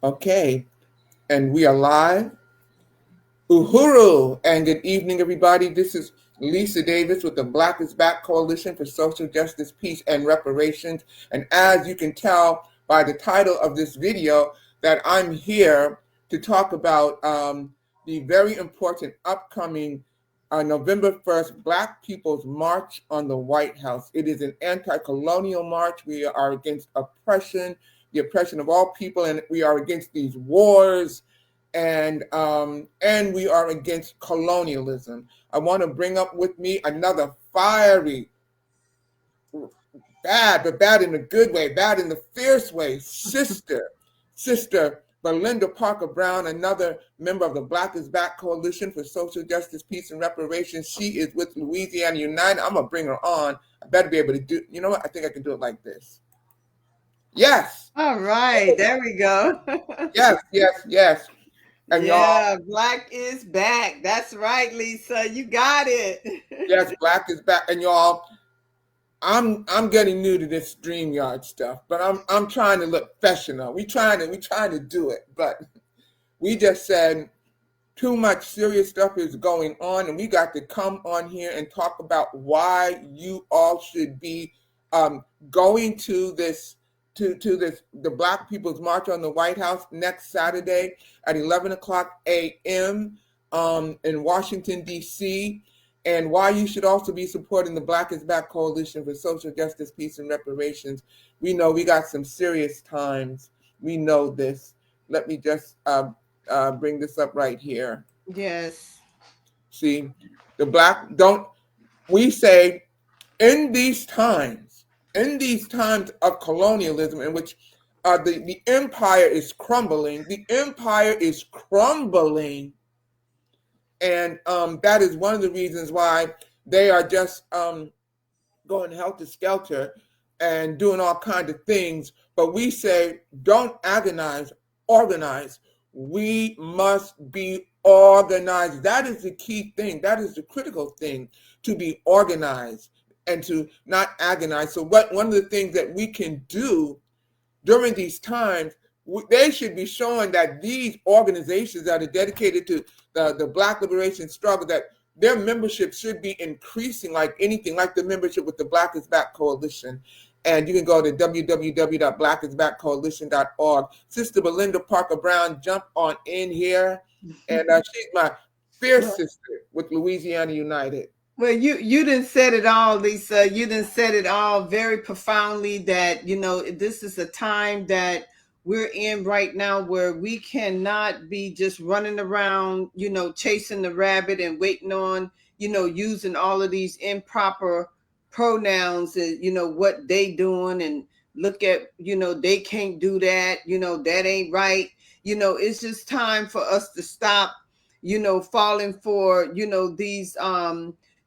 Okay, and we are live. Uhuru, and good evening, everybody. This is Lisa Davis with the Black is Back Coalition for Social Justice, Peace, and Reparations. And as you can tell by the title of this video, that I'm here to talk about the very important upcoming November 1st Black People's March on the White House. It is an anti-colonial march. We are against oppression, the oppression of all people, and we are against these wars and we are against colonialism. I want to bring up with me another fiery, bad, but bad in a good way, bad in the fierce way, sister Belinda Parker Brown, another member of the Black is Back Coalition for Social Justice, Peace, and Reparations. She is with Louisiana United. I'm gonna bring her on. I better be able to do. You know what? I think I can do it like this. Yes. All right, there we go. Yes. And y'all, Yeah, Black is back. That's right, Lisa. You got it. yes, Black is back. And y'all, I'm getting new to this StreamYard stuff, but I'm trying to look professional. We trying to do it, but we just said too much serious stuff is going on, and we got to come on here and talk about why you all should be going to this the Black People's March on the White House next Saturday at 11 o'clock a.m. In Washington, D.C., and why you should also be supporting the Black is Back Coalition for Social Justice, Peace, and Reparations. We know we got some serious times. We know this. Let me just bring this up right here. Yes. See, the Black don't, we say in these times of colonialism in which the empire is crumbling, and that is one of the reasons why they are just going helter skelter and doing all kinds of things. But we say, don't agonize, organize. We must be organized. That is the key thing. That is the critical thing, to be organized and to not agonize. So one of the things that we can do during these times, they should be showing that these organizations that are dedicated to the Black liberation struggle, that their membership should be increasing like anything, like the membership with the Black is Back Coalition. And you can go to www.blackisbackcoalition.org. Sister Belinda Parker Brown, jump on in here. And she's my fierce sister with Louisiana United. Well, you didn't said it all, Lisa. You didn't said it all very profoundly. That this is a time that we're in right now where we cannot be just running around, chasing the rabbit and waiting on, using all of these improper pronouns and what they doing, and look at, they can't do that, that ain't right. It's just time for us to stop, falling for, these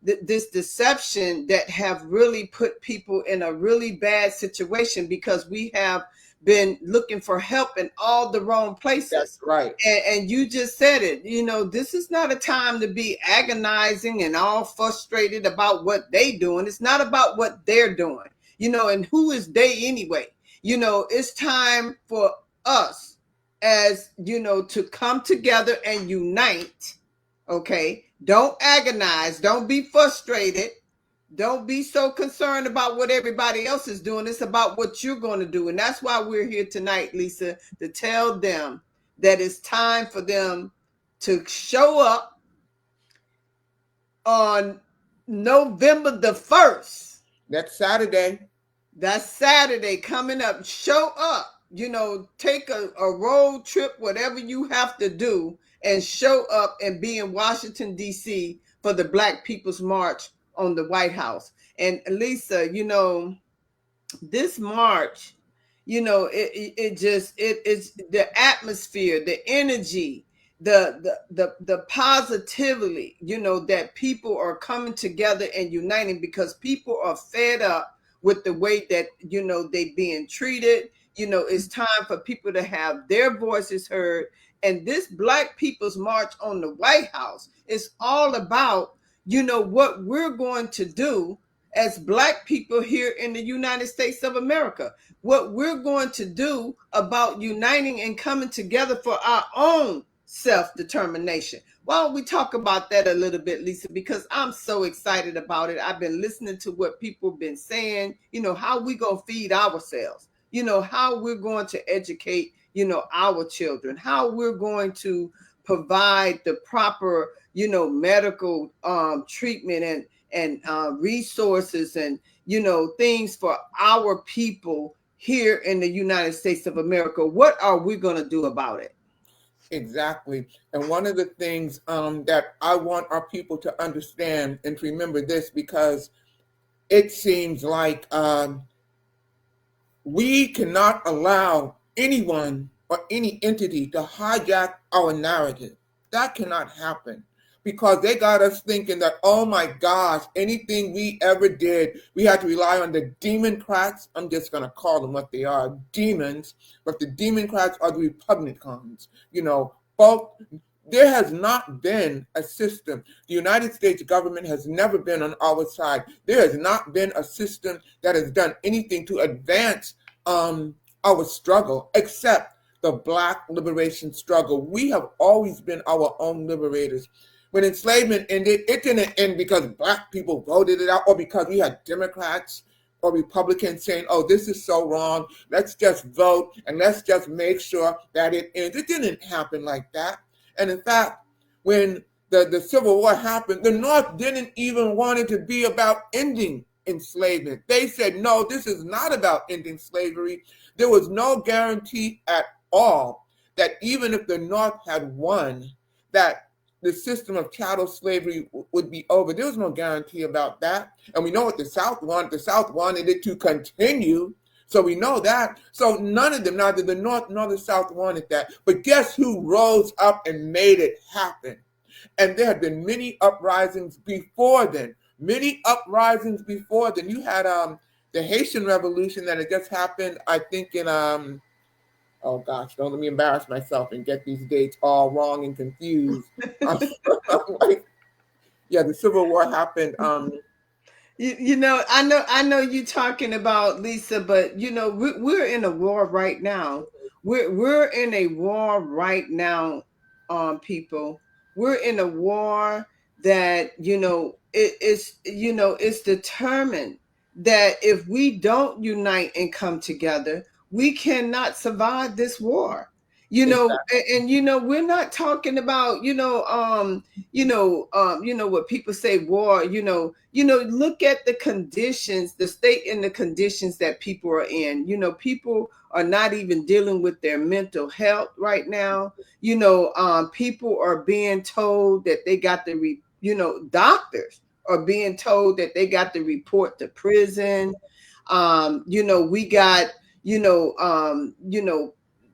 this deception that have really put people in a really bad situation, because we have been looking for help in all the wrong places. That's right. And you just said it. This is not a time to be agonizing and all frustrated about what they doing. It's not about what they're doing, and who is they anyway. It's time for us, as to come together and unite. Okay, don't agonize, don't be frustrated, don't be so concerned about what everybody else is doing. It's about what you're going to do. And that's why we're here tonight, Lisa, to tell them that it's time for them to show up on November the 1st. That's Saturday. That's Saturday coming up. Show up, take a road trip, whatever you have to do, and show up and be in Washington, D.C. for the Black People's March on the White House. And Lisa, this march, it's the atmosphere, the energy, the positivity, that people are coming together and uniting, because people are fed up with the way that, they being treated. It's time for people to have their voices heard. And this Black People's March on the White House is all about, what we're going to do as Black people here in the United States of America, what we're going to do about uniting and coming together for our own self-determination. Why don't we talk about that a little bit, Lisa? Because I'm so excited about it. I've been listening to what people have been saying, how we going to feed ourselves, how we're going to educate, our children, how we're going to provide the proper, medical treatment and resources and, things for our people here in the United States of America. What are we going to do about it? Exactly. And one of the things that I want our people to understand and to remember this, because it seems like we cannot allow anyone or any entity to hijack our narrative. That cannot happen, because they got us thinking that, oh my gosh, anything we ever did, we had to rely on the Democrats. I'm just going to call them what they are, demons. But the Democrats are the Republicans. Both. There has not been a system. The United States government has never been on our side. There has not been a system that has done anything to advance our struggle, except the Black liberation struggle. We have always been our own liberators. When enslavement ended, it didn't end because Black people voted it out, or because we had Democrats or Republicans saying, oh, this is so wrong, let's just vote and let's just make sure that it ends. It didn't happen like that. And in fact, when the Civil War happened, the North didn't even want it to be about ending enslavement. They said, no, this is not about ending slavery. There was no guarantee at all that even if the North had won, that the system of chattel slavery would be over. There was no guarantee about that. And we know what the South wanted. The South wanted it to continue. So we know that. So none of them, neither the North nor the South, wanted that. But guess who rose up and made it happen? And there had been many uprisings before then. Many uprisings before then. You had the Haitian Revolution that had just happened, I think in, oh gosh, don't let me embarrass myself and get these dates all wrong and confused. Yeah, the Civil War happened. I know you talking about, Lisa, but we're in a war right now. We're in a war right now, people. We're in a war that it's determined that if we don't unite and come together, we cannot survive this war. We're not talking about what people say war. Look at the conditions, the state and the conditions that people are in. People are not even dealing with their mental health right now. People are being told that they got to doctors are being told that they got to report to prison. We got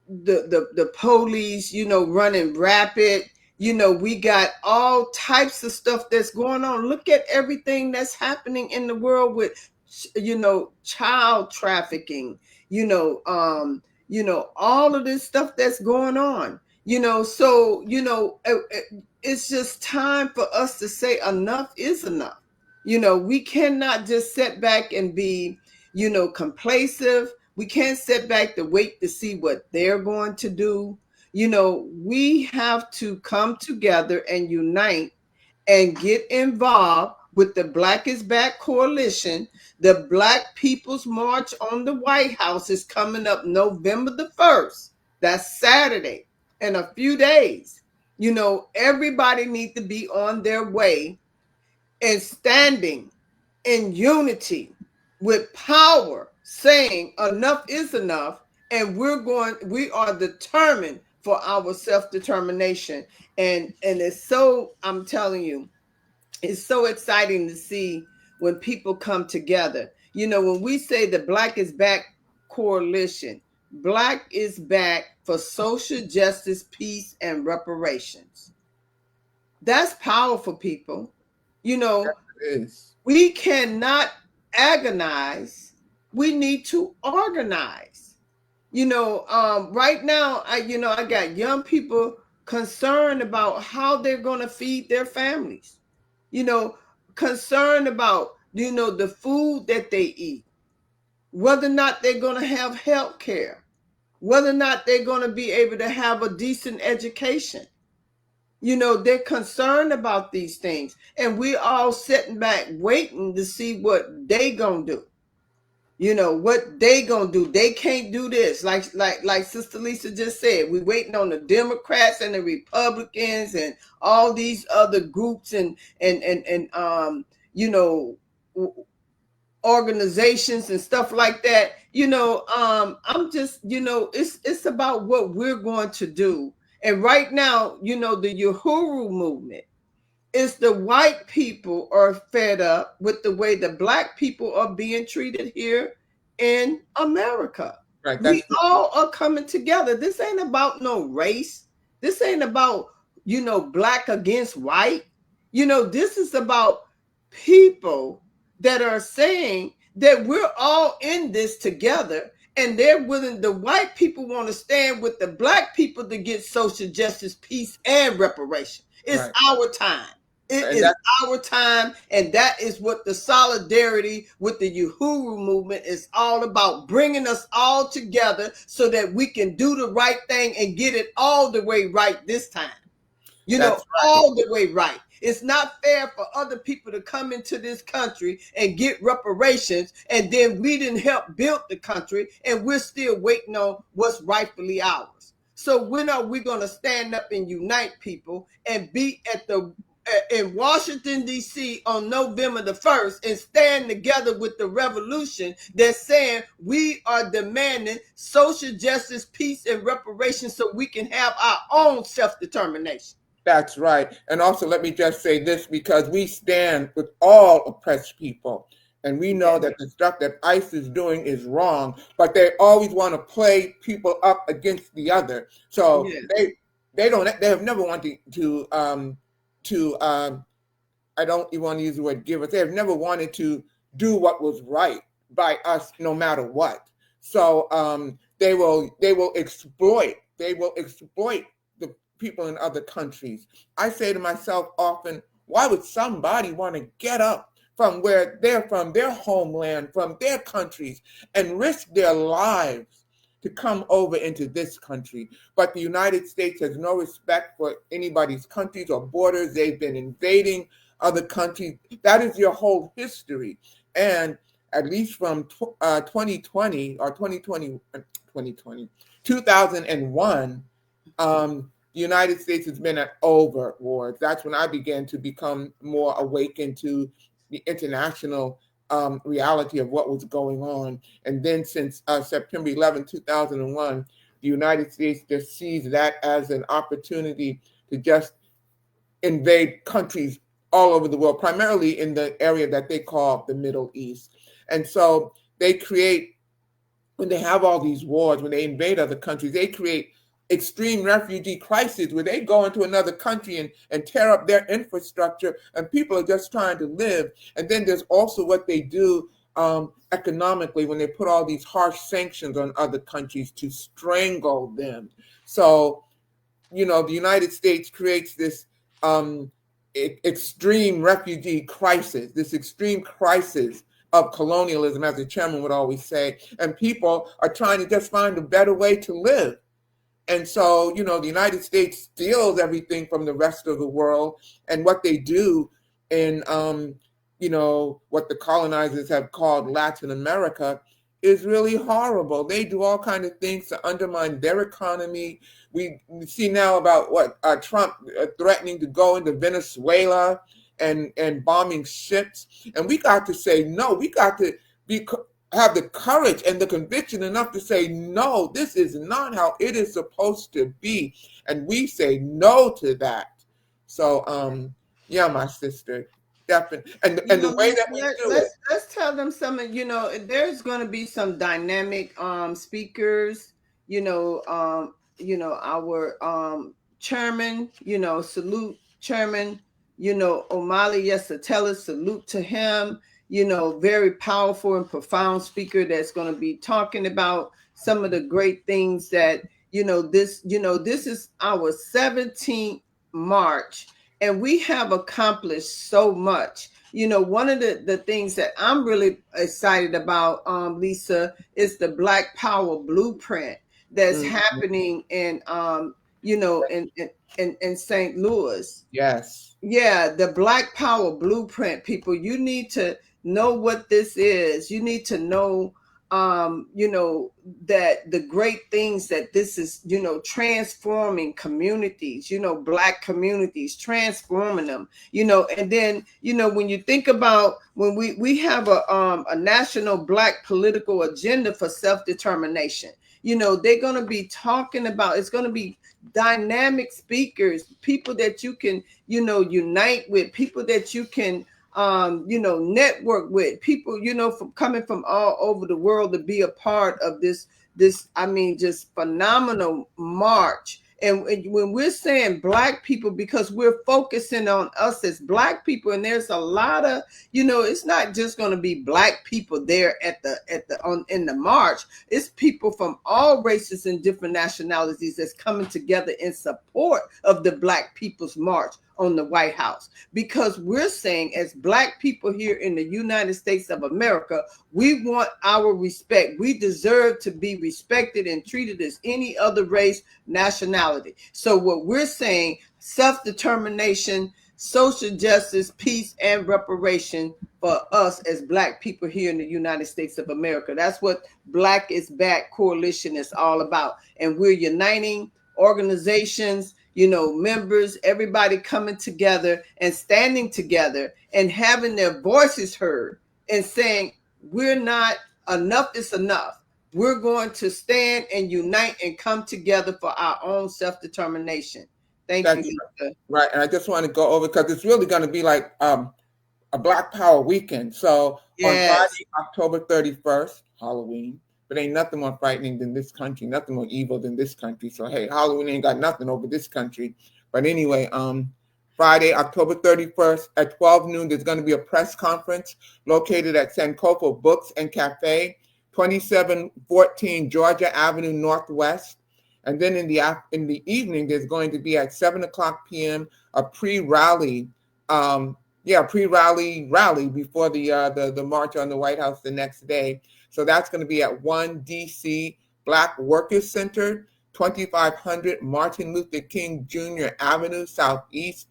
the police, running rapid. We got all types of stuff that's going on. Look at everything that's happening in the world with, child trafficking, all of this stuff that's going on, it's just time for us to say enough is enough. We cannot just sit back and be, complacent. We can't sit back to wait to see what they're going to do. We have to come together and unite and get involved with the Black is Back Coalition. The Black People's March on the White House is coming up November the 1st. That's Saturday in a few days. Everybody needs to be on their way and standing in unity with power, saying enough is enough, and we are determined for our self-determination. And it's so, I'm telling you, it's so exciting to see when people come together. When we say the Black is Back Coalition, Black is back for social justice, peace, and reparations. That's powerful, people. We cannot agonize. We need to organize. Right now, I got young people concerned about how they're going to feed their families. Concerned about the food that they eat, whether or not they're going to have health care, whether or not they're going to be able to have a decent education. They're concerned about these things, and we're all sitting back waiting to see what they gonna do. What they gonna do. They can't do this. Like Sister Lisa just said, we're waiting on the Democrats and the Republicans and all these other groups and organizations and stuff like that. I'm just, it's about what we're going to do. And right now, the Uhuru movement is the white people are fed up with the way the black people are being treated here in America. Right. We all are coming together. This ain't about no race. This ain't about, black against white. This is about people that are saying that we're all in this together, and they're willing. The white people want to stand with the black people to get social justice, peace, and reparation. It's our time. It is our time, and that is what the solidarity with the Uhuru movement is all about, bringing us all together so that we can do the right thing and get it all the way right this time. All the way right. It's not fair for other people to come into this country and get reparations, and then we didn't help build the country, and we're still waiting on what's rightfully ours. So when are we going to stand up and unite people and be in Washington, D.C. on November the 1st and stand together with the revolution that's saying we are demanding social justice, peace, and reparations so we can have our own self-determination? That's right. And also, let me just say this, because we stand with all oppressed people. And we know that the stuff that ICE is doing is wrong, but they always want to play people up against the other. So they have never wanted to I don't even want to use the word give us. They have never wanted to do what was right by us, no matter what. So they will exploit the people in other countries. I say to myself often, why would somebody want to get up from where they're from, their homeland, from their countries, and risk their lives to come over into this country? But the United States has no respect for anybody's countries or borders. They've been invading other countries. That is your whole history. And at least from 2001, the United States has been at overlords. That's when I began to become more awakened to the international reality of what was going on. And then since September 11, 2001, the United States just sees that as an opportunity to just invade countries all over the world, primarily in the area that they call the Middle East. And so they create, when they have all these wars, when they invade other countries, they create extreme refugee crises where they go into another country and tear up their infrastructure, and people are just trying to live. And then there's also what they do economically when they put all these harsh sanctions on other countries to strangle them. So, the United States creates this extreme refugee crisis, this extreme crisis of colonialism, as the chairman would always say, and people are trying to just find a better way to live. And so, the United States steals everything from the rest of the world. And what they do in, what the colonizers have called Latin America is really horrible. They do all kinds of things to undermine their economy. We see now about Trump threatening to go into Venezuela and bombing ships. And we got to say, no, we got to have the courage and the conviction enough to say, no, this is not how it is supposed to be. And we say no to that. So, my sister, definitely. And the way that we do it. Let's tell them something, there's going to be some dynamic speakers, our chairman, salute chairman, Omali Yesatela, salute to him. Very powerful and profound speaker that's going to be talking about some of the great things that, this is our 17th March, and we have accomplished so much. one of the things that I'm really excited about, Lisa, is the Black Power Blueprint that's Mm, happening in St. Louis. yes, Yeah, the Black Power Blueprint, people, you need to know what this is. You need to know, that the great things that this is, transforming communities, Black communities, transforming them, and then, when you think about when we have a national Black political agenda for self-determination, they're going to be talking about, it's going to be dynamic speakers, people that you can unite with, people that you can network with, people from coming from all over the world to be a part of this I mean just phenomenal march. And when we're saying Black people, because we're focusing on us as Black people, and there's a lot of, it's not just going to be Black people there in the march. It's people from all races and different nationalities that's coming together in support of the Black People's March on the White House, because we're saying, as Black people here in the United States of America, we want our respect. We deserve to be respected and treated as any other race, nationality. So what we're saying, self-determination, social justice, peace, and reparation for us as Black people here in the United States of America. That's what Black is Back Coalition is all about. And we're uniting organizations, members, everybody coming together and standing together and having their voices heard and saying, we're not, enough is enough. We're going to stand and unite and come together for our own self-determination. Thank you, that's Lisa. right. And I just want to go over because it's really going to be like a Black Power weekend. So on Yes. Friday, October 31st, Halloween, but ain't nothing more frightening than this country, nothing more evil than this country. So hey, Halloween ain't got nothing over this country. But anyway, Friday, October 31st at 12 noon, there's going to be a press conference located at Sankofa Books and Cafe, 2714 Georgia Avenue Northwest. And then in the evening, there's going to be at 7 o'clock p.m. a pre-rally rally before the march on the White House the next day. So that's going to be at 1 DC Black Workers Center, 2500 Martin Luther King Jr. Avenue Southeast.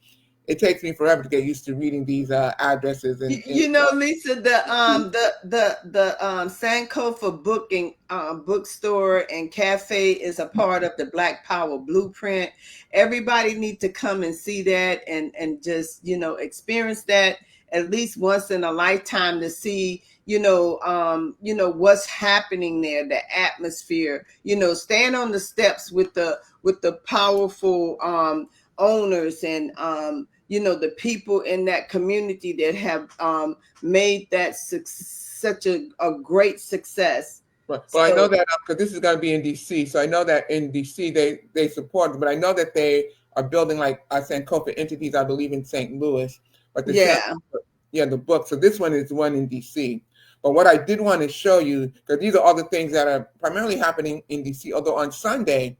It takes me forever to get used to reading these addresses. Lisa, the Sankofa bookstore and cafe is a part of the Black Power Blueprint. Everybody needs to come and see that and just experience that at least once in a lifetime to see what's happening there, the atmosphere. Stand on the steps with the powerful owners and the people in that community that have made that such a great success. Well, I know that because this is going to be in DC, so I know that in DC they support, but I know that they are building like Sankofa entities, I believe, in St. Louis. But the book. So this one is one in DC. But what I did want to show you, because these are all the things that are primarily happening in DC, although on Sunday,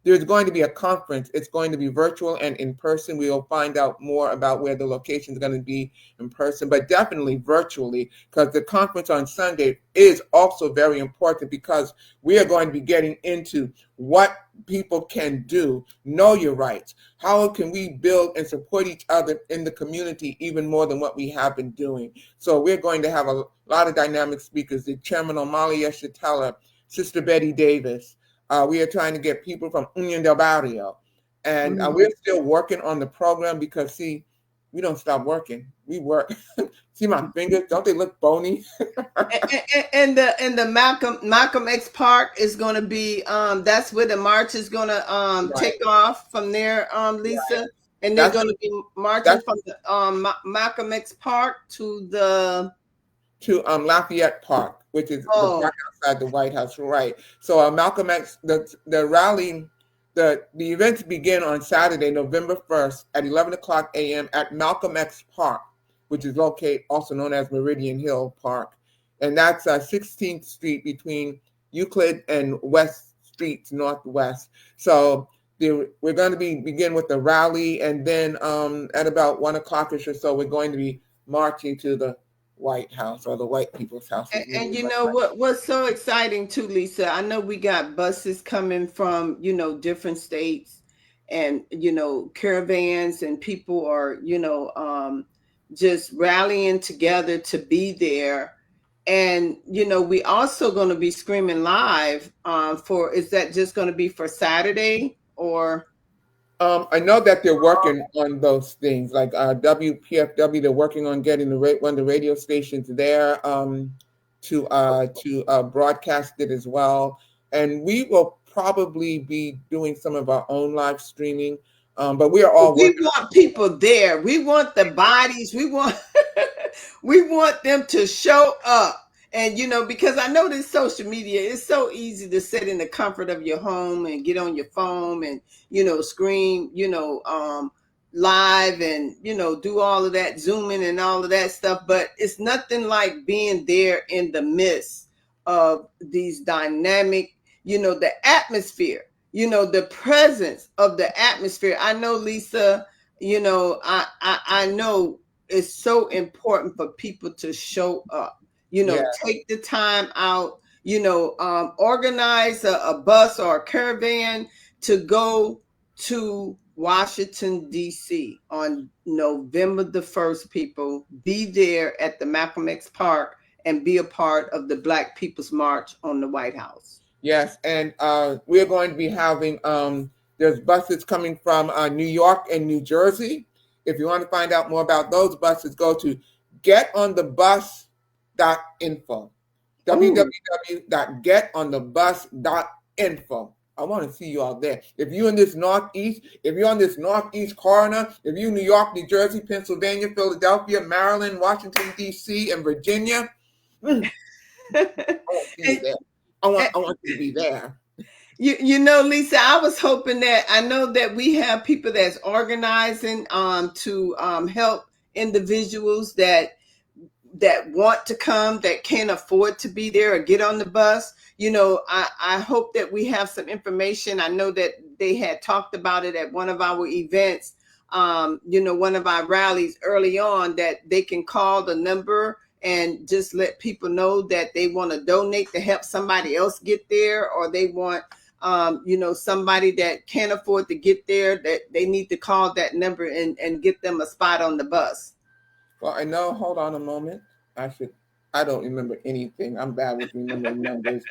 there's going to be a conference. It's going to be virtual and in person. We will find out more about where the location is going to be in person, but definitely virtually, because the conference on Sunday is also very important because we are going to be getting into what people can do, know your rights. How can we build and support each other in the community even more than what we have been doing? So we're going to have a lot of dynamic speakers, the Chairman Omali Yeshitela, Sister Betty Davis. We are trying to get people from Union del Barrio. And we're still working on the program because, see, we don't stop working. We work. See my fingers? Don't they look bony? and the Malcolm X Park is going to be, that's where the march is going to take off from there, Lisa. Right. And they're going to be marching from the Malcolm X Park to Lafayette Park, which is right outside the White House, right? So Malcolm X, the rally, the events begin on Saturday, November 1st at 11 o'clock a.m. at Malcolm X Park, which is located also known as Meridian Hill Park, and that's 16th Street between Euclid and West Streets Northwest. So we're going to begin with the rally, and then at about 1 o'clock or so, we're going to be marching to the White House, or the white people's house. And you know what's so exciting too, Lisa? I know we got buses coming from, different states, and caravans, and people are, just rallying together to be there. And we also going to be screaming live for, is that just going to be for Saturday, or? I know that they're working on those things, like WPFW. They're working on getting one of the radio stations there to broadcast it as well. And we will probably be doing some of our own live streaming. But we are all We working. want people there. We want the bodies. We want we want them to show up. And because I know this social media, it's so easy to sit in the comfort of your home and get on your phone and scream, live, and do all of that zooming and all of that stuff. But it's nothing like being there in the midst of these dynamic, the atmosphere, the presence of the atmosphere. I know, Lisa, I know it's so important for people to show up, Yeah. take the time out, organize a bus or a caravan to go to Washington, D.C. on November the 1st, people. Be there at the Malcolm X Park and be a part of the Black People's March on the White House. Yes, and we're going to be having, there's buses coming from New York and New Jersey. If you want to find out more about those buses, go to getonthebus.info. www.getonthebus.info. I want to see you out there. If you're in this Northeast, if you're on this Northeast corner, if you're in New York, New Jersey, Pennsylvania, Philadelphia, Maryland, Washington, D.C., and Virginia, I want to see you there. I want you to be there. Lisa, I was hoping that, I know that we have people that's organizing to help individuals that want to come, that can't afford to be there or get on the bus. I hope that we have some information. I know that they had talked about it at one of our events, one of our rallies early on, that they can call the number and just let people know that they want to donate to help somebody else get there, or they want, somebody that can't afford to get there, that they need to call that number and get them a spot on the bus. Well, I know, hold on a moment. I don't remember anything. I'm bad with remembering numbers.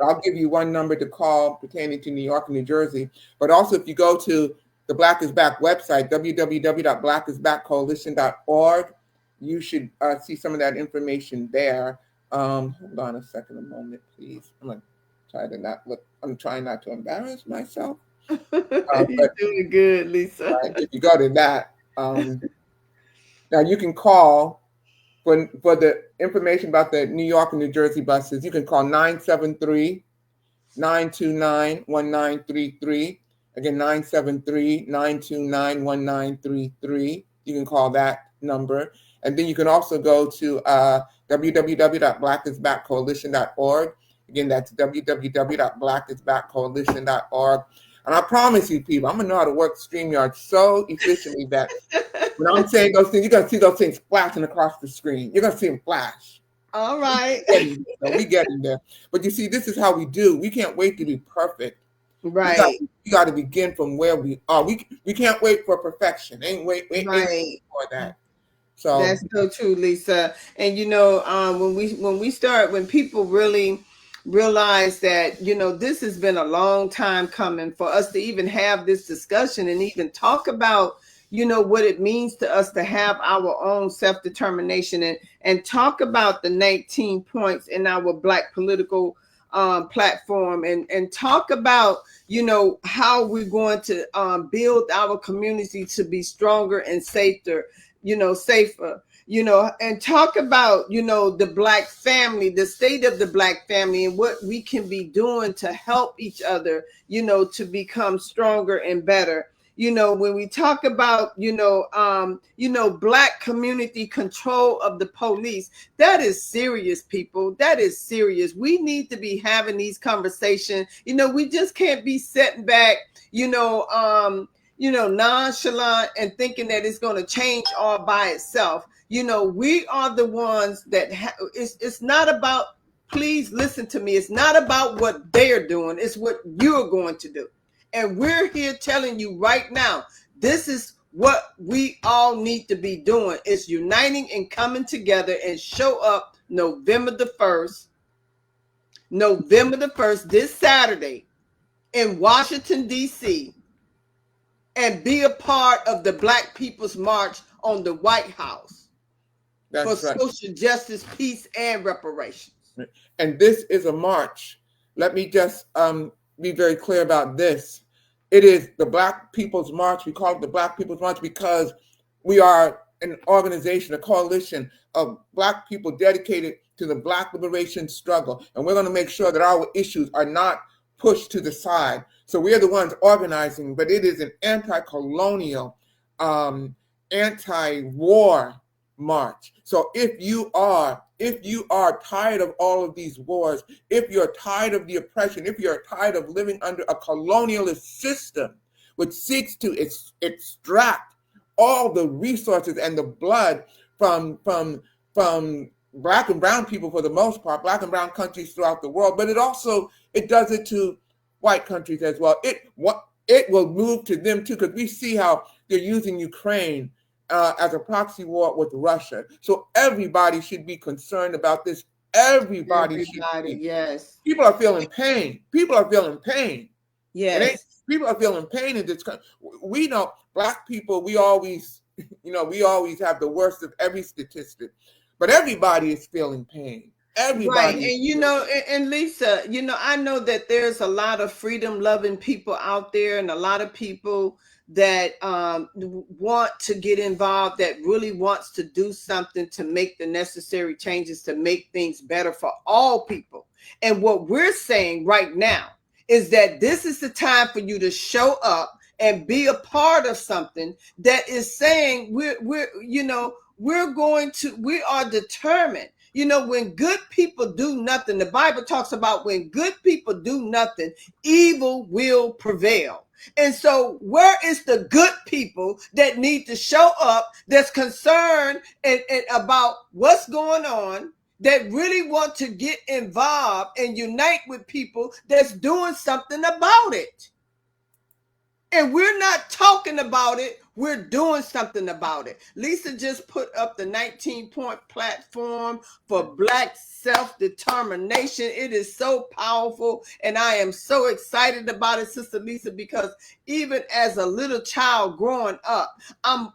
I'll give you one number to call pertaining to New York and New Jersey. But also, if you go to the Black is Back website, www.blackisbackcoalition.org, you should see some of that information there. Hold on a moment, please. I'm trying not to embarrass myself. You're doing good, Lisa. If you go to that, now you can call for the information about the New York and New Jersey buses. You can call 973-929-1933. Again, 973-929-1933. You can call that number. And then you can also go to www.blackisbackcoalition.org. Again, that's www.blackisbackcoalition.org. And I promise you, people, I'm going to know how to work StreamYard so efficiently that when I'm saying those things, you're going to see those things flashing across the screen. You're going to see them flash. All right. We get in there. But you see, this is how we do. We can't wait to be perfect. Right. We got to begin from where we are. We can't wait for perfection. Ain't wait for that. So that's so true, Lisa. And when people really realize that this has been a long time coming for us to even have this discussion and even talk about what it means to us to have our own self-determination, and talk about the 19 points in our Black political platform, and talk about how we're going to build our community to be stronger and safer, and talk about, the Black family, the state of the Black family, and what we can be doing to help each other, to become stronger and better. When we talk about, Black community control of the police, that is serious, people. That is serious. We need to be having these conversations. We just can't be sitting back, nonchalant and thinking that it's going to change all by itself. You know, we are the ones that it's not about, please listen to me. It's not about what they're doing. It's what you're going to do. And we're here telling you right now, this is what we all need to be doing. Is uniting and coming together and show up November the 1st, this Saturday in Washington, D.C., and be a part of the Black People's March on the White House. That's for right. Social justice, peace, and reparations. And this is a march. Let me just be very clear about this. It is the Black People's March. We call it the Black People's March because we are an organization, a coalition of Black people dedicated to the Black liberation struggle. And we're going to make sure that our issues are not pushed to the side. So we are the ones organizing, but it is an anti-colonial, anti-war march. So if you are tired of all of these wars, if you're tired of the oppression, if you're tired of living under a colonialist system which seeks to extract all the resources and the blood from Black and brown people, for the most part, Black and brown countries throughout the world, but it does it to white countries as well. It will move to them too, because we see how they're using Ukraine as a proxy war with Russia. So everybody should be concerned about this. Everybody should be. Yes. People are feeling pain. People are feeling pain. Yes. People are feeling pain in this country. We know Black people, we always have the worst of every statistic, but everybody is feeling pain. Everybody. Right. And and Lisa, I know that there's a lot of freedom loving people out there, and a lot of people that want to get involved, that really wants to do something to make the necessary changes to make things better for all people. And what we're saying right now is that this is the time for you to show up and be a part of something that is saying we are determined. When good people do nothing, the Bible talks about when good people do nothing, evil will prevail. And so where is the good people that need to show up, that's concerned and about what's going on, that really want to get involved and unite with people that's doing something about it? And we're not talking about it. We're doing something about it. Lisa just put up the 19-point platform for Black self-determination. It is so powerful, and I am so excited about it, Sister Lisa, because even as a little child growing up, I'm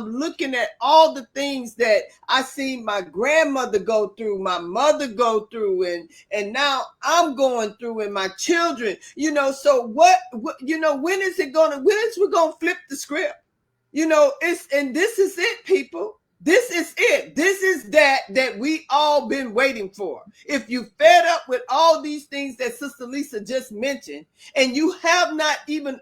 looking at all the things that I seen my grandmother go through, my mother go through, and now I'm going through, and my children, so when is we gonna flip the script? And this is it, people. This is it. This is that we all been waiting for. If you fed up with all these things that Sister Lisa just mentioned, and you have not even,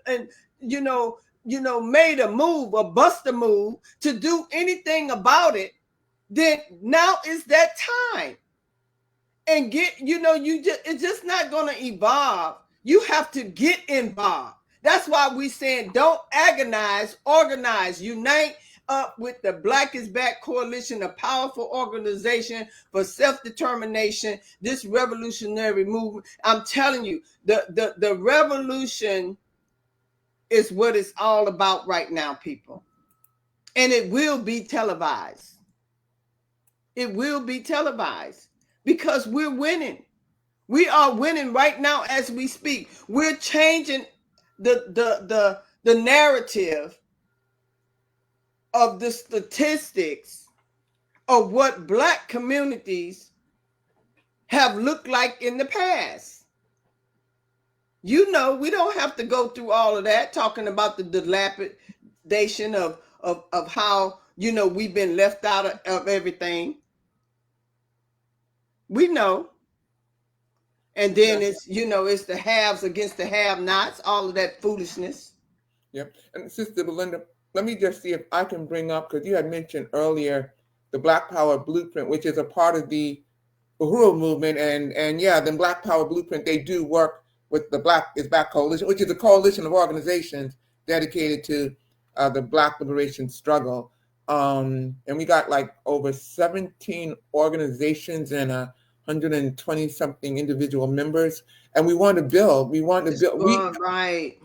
made a move or bust a move to do anything about it, then now is that time. And it's just not going to evolve. You have to get involved. That's why we saying don't agonize, organize, unite up with the Black is Back Coalition, a powerful organization for self-determination, this revolutionary movement. I'm telling you, the revolution is what it's all about right now, people. And it will be televised. It will be televised because we're winning. We are winning right now as we speak. We're changing the narrative of the statistics of what Black communities have looked like in the past. We don't have to go through all of that, talking about the dilapidation of how, we've been left out of everything. We know. And then it's the haves against the have-nots, all of that foolishness. Yep. And Sister Belinda, let me just see if I can bring up, because you had mentioned earlier the Black Power Blueprint, which is a part of the Uhuru movement. And yeah, the Black Power Blueprint, they do work with the Black is Back Coalition, which is a coalition of organizations dedicated to the Black liberation struggle. And we got like over 17 organizations and 120 something individual members. And we want to build. We want to build. Right.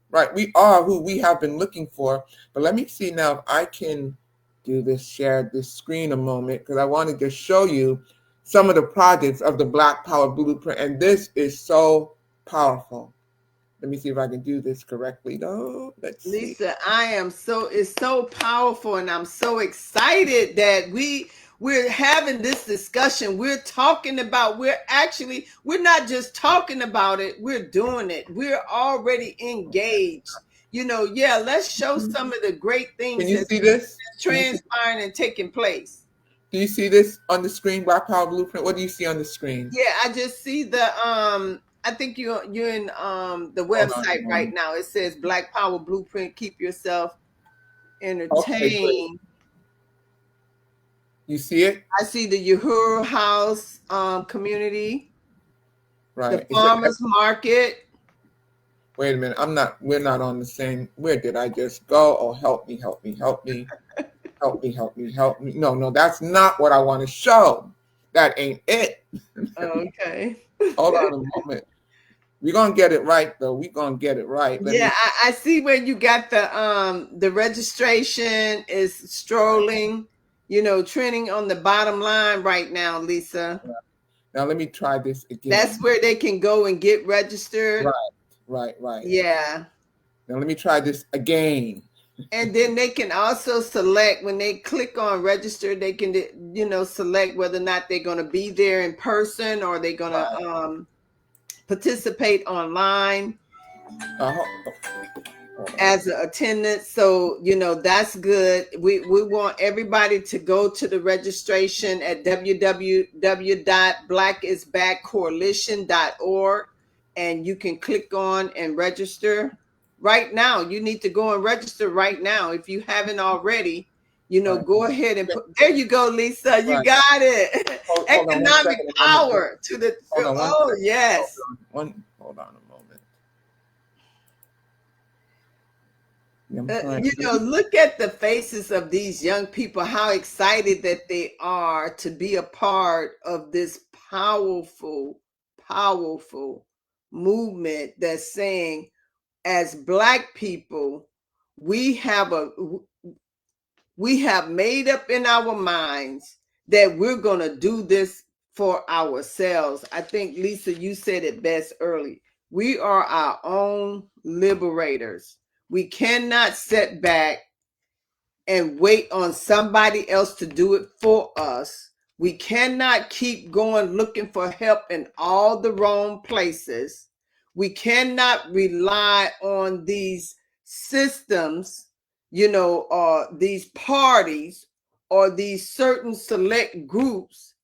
Right. We are who we have been looking for. But let me see now if I can do this, share this screen a moment, because I want to just show you some of the projects of the Black Power Blueprint. And this is so powerful. Let me see if I can do this correctly. No, let's see. Lisa, it's so powerful, and I'm so excited that we're having this discussion. We're talking about, we're not just talking about it, we're doing it. We're already engaged. Let's show some of the great things Can you see this? Transpiring and taking place. Do you see this on the screen, Black Power Blueprint? What do you see on the screen? Yeah, I just see the I think you're in the website right now. It says Black Power Blueprint. Keep yourself entertained. Okay, you see it? I see the Uhuru House community. Right. The farmers market. Wait a minute. We're not on the same. Where did I just go? Oh, help me. Help me. No, that's not what I want to show. That ain't it. Okay. Hold on a moment. We're gonna get it right, though. We're gonna get it right. I see where you got the registration is strolling, trending on the bottom line right now, Lisa. Now let me try this again. That's where they can go and get registered. Right. Yeah. Now let me try this again. And then they can also select, when they click on register, they can, select whether or not they're going to be there in person or they're going to participate online as an attendant. So, that's good. We want everybody to go to the registration at www.blackisbackcoalition.org, and you can click on and register. Right now, you need to go and register right now. If you haven't already, go ahead and there you go, Lisa. You got it. Economic power to the. Oh, yes. Hold on a moment. Look at the faces of these young people, how excited that they are to be a part of this powerful, powerful movement that's saying, as Black people, we have made up in our minds that we're going to do this for ourselves. I think, Lisa, you said it best early. We are our own liberators. We cannot sit back and wait on somebody else to do it for us. We cannot keep going looking for help in all the wrong places. We cannot rely on these systems, or these parties or these certain select groups.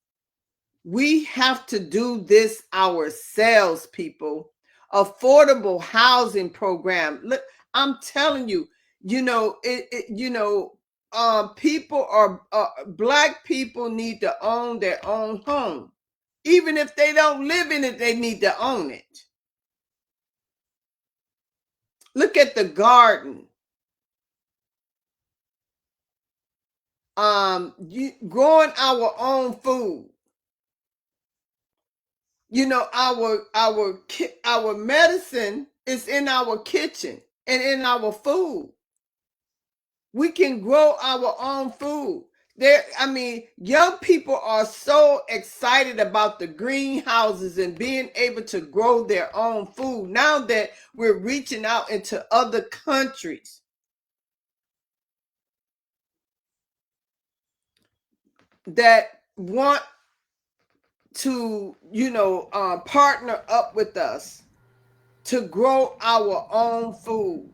We have to do this ourselves, people. Affordable housing program. Look, I'm telling you, people are Black people need to own their own home. Even if they don't live in it, they need to own it. Look at the garden. Growing our own food. Our medicine is in our kitchen and in our food. We can grow our own food. Young people are so excited about the greenhouses and being able to grow their own food now that we're reaching out into other countries. That want to, partner up with us to grow our own food.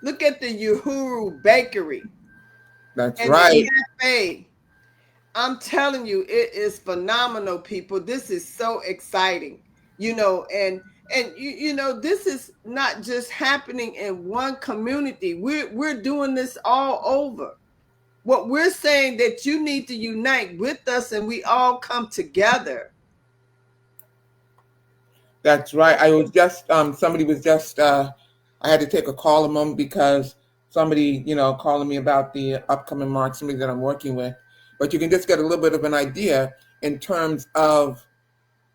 Look at the Uhuru Bakery. That's right. Cafe. I'm telling you, it is phenomenal, people. This is so exciting, and this is not just happening in one community. We're doing this all over. What we're saying that you need to unite with us and we all come together. That's right. I was just somebody was just I had to take a call a moment because somebody, calling me about the upcoming march, somebody that I'm working with. But you can just get a little bit of an idea in terms of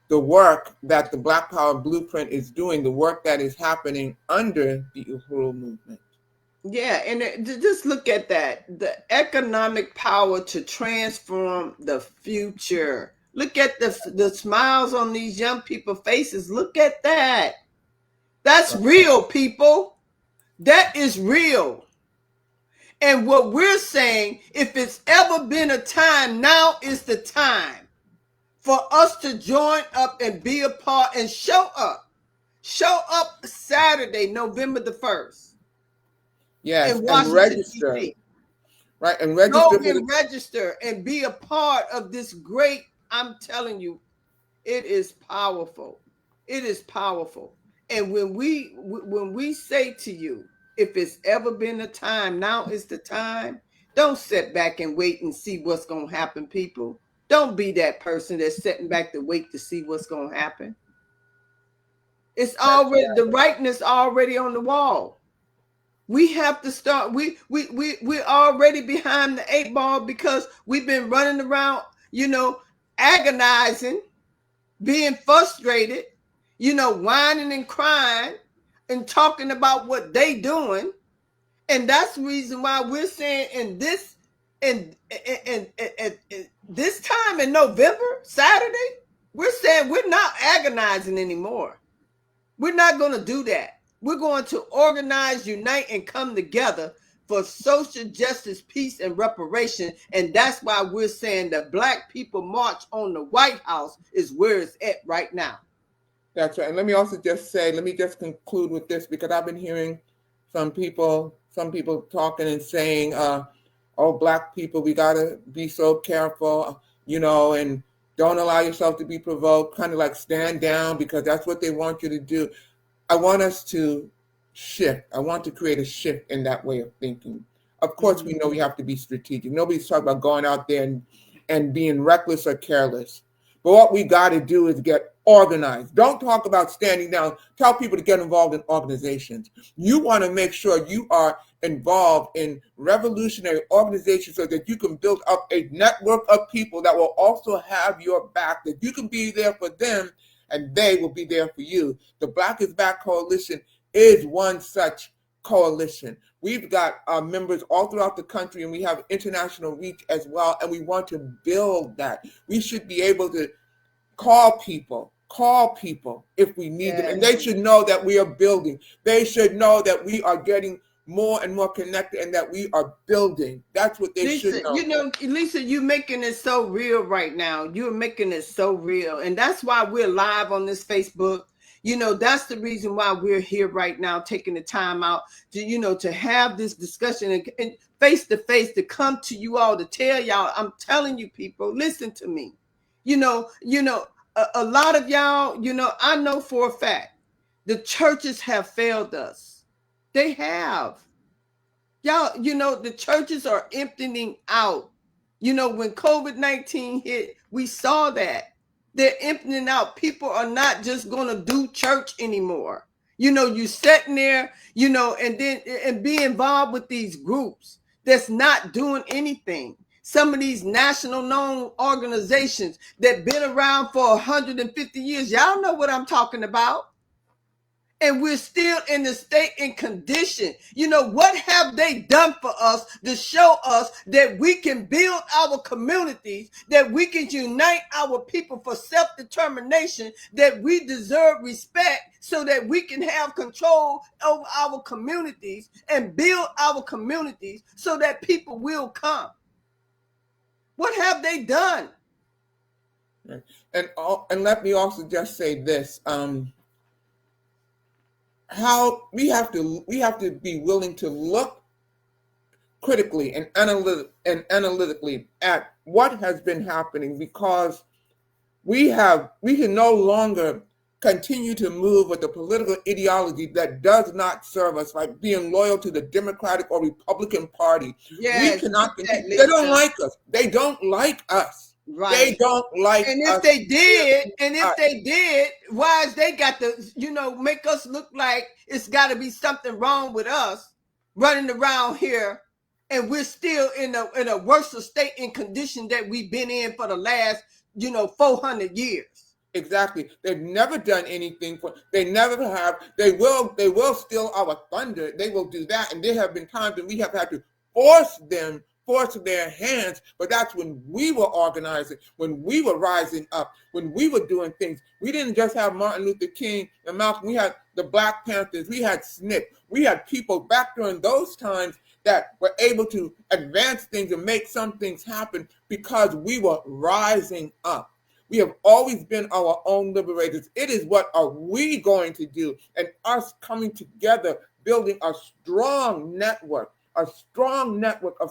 the work that the Black Power Blueprint is doing, the work that is happening under the Uhuru movement. Yeah, and just look at that. The economic power to transform the future. Look at the smiles on these young people's faces. Look at that. That's real, people. That is real. And what we're saying, if it's ever been a time, now is the time for us to join up and be a part and show up. Show up Saturday, November the 1st. Yes, and register. DC. Right, and register. Go and register and be a part of this great, I'm telling you, it is powerful. It is powerful. And when we say to you, if it's ever been a time, now is the time. Don't sit back and wait and see what's going to happen, people. Don't be that person that's sitting back to wait to see what's going to happen. It's already, the rightness already on the wall. We have to start. We're already behind the 8 ball because we've been running around, agonizing, being frustrated, whining and crying and talking about what they doing. And that's the reason why we're saying in this time in November, Saturday, we're saying we're not agonizing anymore. We're not going to do that. We're going to organize, unite, and come together for social justice, peace, and reparation. And that's why we're saying the Black People March on the White House is where it's at right now. That's right. And let me also just say, let me just conclude with this, because I've been hearing some people talking and saying, oh, Black people, we got to be so careful, and don't allow yourself to be provoked, kind of like stand down because that's what they want you to do. I want us to shift. I want to create a shift in that way of thinking. Of course, we know we have to be strategic. Nobody's talking about going out there and being reckless or careless. But what we got to do is get organized. Don't talk about standing down. Tell people to get involved in organizations. You want to make sure you are involved in revolutionary organizations so that you can build up a network of people that will also have your back, that you can be there for them and they will be there for you. The Black is Back Coalition is one such coalition. We've got members all throughout the country, and we have international reach as well, and we want to build that. We should be able to call people if we need them, and they should know that we are building. They should know that we are getting more and more connected and that we are building. That's what they should know. Lisa, you're making it so real right now. You're making it so real. And that's why we're live on this Facebook. That's the reason why we're here right now, taking the time out to, to have this discussion and face to face, to come to you all, to tell y'all, I'm telling you people, listen to me. A lot of y'all, I know for a fact, the churches have failed us. They have. Y'all, the churches are emptying out. When COVID-19 hit, we saw that. They're emptying out. People are not just going to do church anymore. You sitting there, and be involved with these groups that's not doing anything. Some of these national known organizations that been around for 150 years. Y'all know what I'm talking about. And we're still in the state and condition. What have they done for us to show us that we can build our communities, that we can unite our people for self-determination, that we deserve respect so that we can have control over our communities and build our communities so that people will come? What have they done? And let me also just say this. How we have to be willing to look critically and analytically at what has been happening, because we can no longer continue to move with a political ideology that does not serve us, like being loyal to the Democratic or Republican Party. Yes, we cannot. They don't like us. They don't like us. Right. They don't like us. And if they did, why is they got to, make us look like it's got to be something wrong with us? running around here, and we're still in a worse state and condition that we've been in for the last 400 years. Exactly. They've never done anything for. They never have. They will. They will steal our thunder. They will do that. And there have been times when we have had to force their hands. But that's when we were organizing, when we were rising up, when we were doing things. We didn't just have Martin Luther King and Malcolm. We had the Black Panthers. We had SNCC. We had people back during those times that were able to advance things and make some things happen because we were rising up. We have always been our own liberators. It is what are we going to do? And us coming together, building a strong network of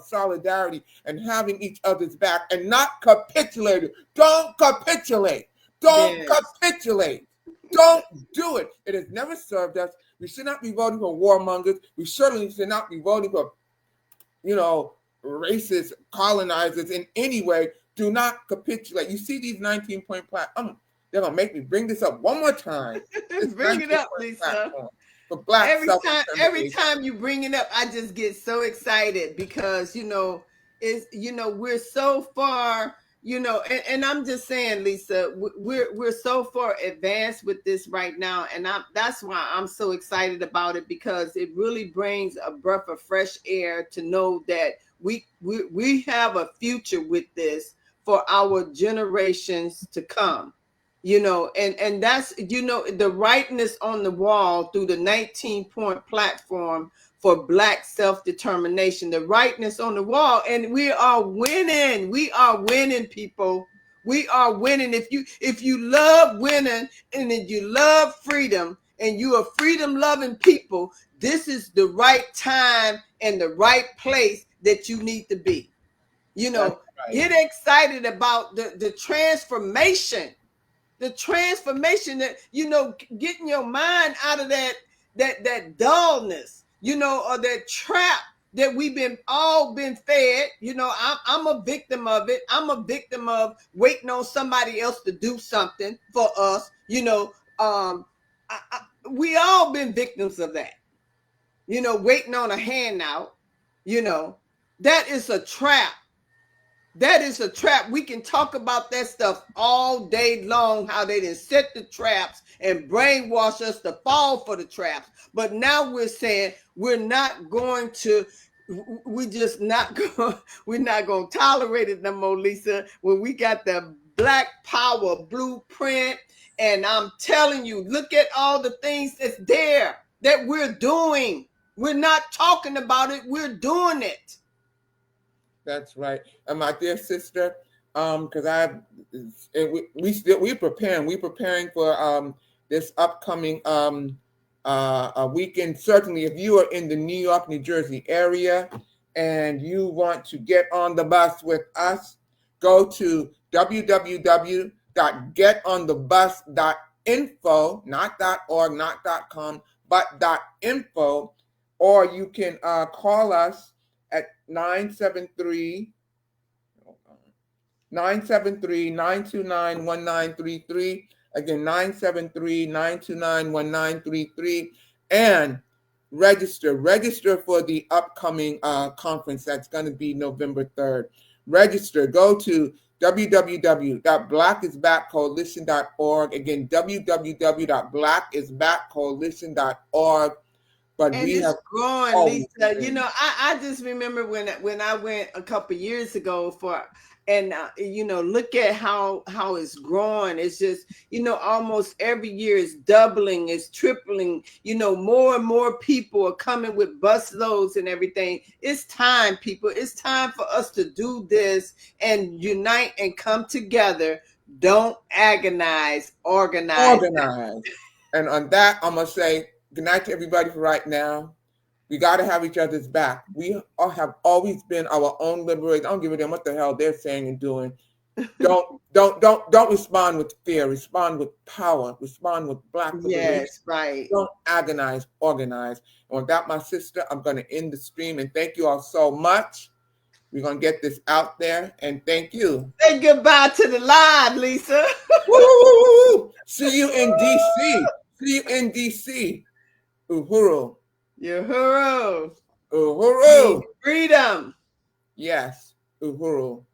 solidarity and having each other's back and not capitulating. Don't capitulate. Don't capitulate. Don't do it. It has never served us. We should not be voting for warmongers. We certainly should not be voting for, racist colonizers in any way. Do not capitulate. You see these 19-point platforms. They're going to make me bring this up one more time. Bring it up, Lisa. For Black every time you bring it up, I just get so excited because, we're so far, and I'm just saying, Lisa, we're so far advanced with this right now. And that's why I'm so excited about it, because it really brings a breath of fresh air to know that we have a future with this for our generations to come, and that's, the rightness on the wall through the 19-point platform for Black self-determination, the rightness on the wall. And we are winning. We are winning, people. We are winning. If you love winning and if you love freedom and you are freedom-loving people, this is the right time and the right place that you need to be. Right. Get excited about the transformation, that, getting your mind out of that dullness, or that trap that we've all been fed. I'm a victim of it. I'm a victim of waiting on somebody else to do something for us. We all been victims of that, waiting on a handout. That is a trap. That is a trap. We can talk about that stuff all day long, how they done set the traps and brainwash us to fall for the traps. But now we're saying we're not going to tolerate it no more, Lisa, when we got the Black Power blueprint. And I'm telling you, look at all the things that's there that we're doing. We're not talking about it. We're doing it. That's right. And my dear sister, because we're preparing for this upcoming weekend. Certainly, if you are in the New York, New Jersey area and you want to get on the bus with us, go to www.getonthebus.info, not .org, not .com, but .info, or you can call us at 973-929-1933. Again, 973-929-1933. And register for the upcoming conference that's going to be November 3rd. Register. Go to www.blackisbackcoalition.org. Again, www.blackisbackcoalition.org. But and it's growing, Lisa. I just remember when I went a couple of years ago look at how it's growing. It's just, almost every year it's doubling, it's tripling. More and more people are coming with bus loads and everything. It's time, people. It's time for us to do this and unite and come together. Don't agonize, organize. And on that, I'm going to say, good night to everybody for right now. We got to have each other's back. We all have always been our own liberators. I don't give a damn what the hell they're saying and doing. Don't respond with fear. Respond with power. Respond with Black liberation. Yes, right. Don't agonize. Organize. And with that, my sister, I'm going to end the stream. And thank you all so much. We're going to get this out there. And thank you. Say goodbye to the live, Lisa. Woo! See you in D.C. See you in D.C. Uhuru. Uhuru. Uhuru. Freedom. Yes. Uhuru.